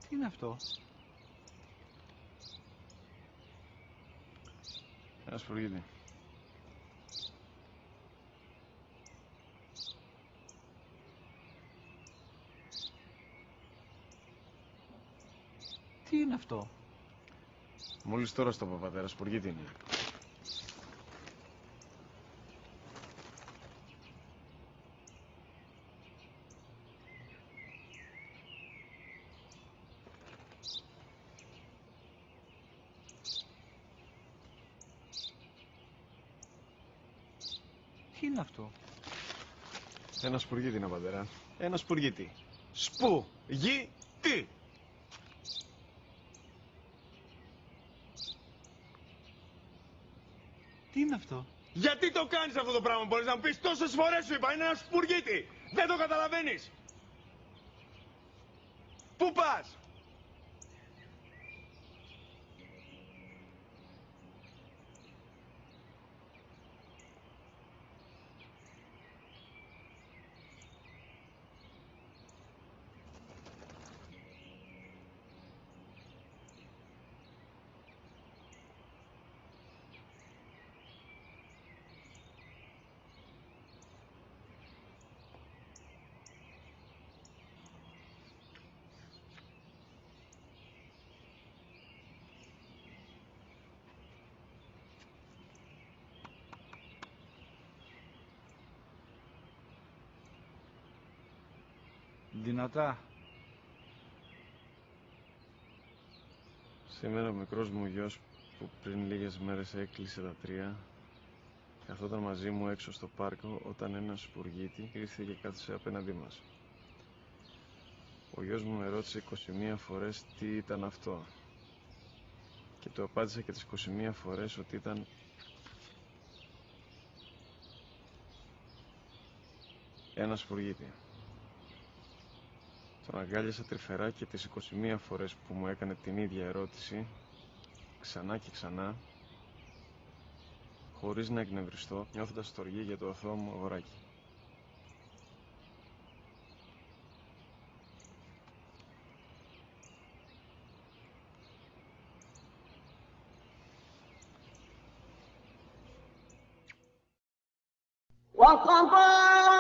Τι είναι αυτό? Ένα σπουργίτη. Τι είναι αυτό? Μόλις τώρα στο είπα, πατέρα, σπουργίτη είναι. Τι είναι αυτό? Ένα σπουργίτη είναι, πατέρα. Ένα σπουργίτη. Σπου-γι-τι! Τι είναι αυτό? Γιατί το κάνεις αυτό το πράγμα, μπορείς να μου πεις? Τόσες φορές σου είπα, είναι ένα σπουργίτη. Δεν το καταλαβαίνεις. Πού πας? Δυνατά. Σήμερα ο μικρός μου γιος που πριν λίγες μέρες έκλεισε τα 3 καθόταν μαζί μου έξω στο πάρκο όταν ένας σπουργίτη ήρθε και κάθισε απέναντί μας. Ο γιος μου με ρώτησε 21 φορές τι ήταν αυτό και του απάντησα και τις 21 φορές ότι ήταν ένα σπουργίτη. Τον αγκάλιασα τρυφερά και τις 21 φορές που μου έκανε την ίδια ερώτηση ξανά και ξανά, χωρίς να εκνευριστώ, νιώθοντας στοργή για το αθώο μου αγοράκι. وقضى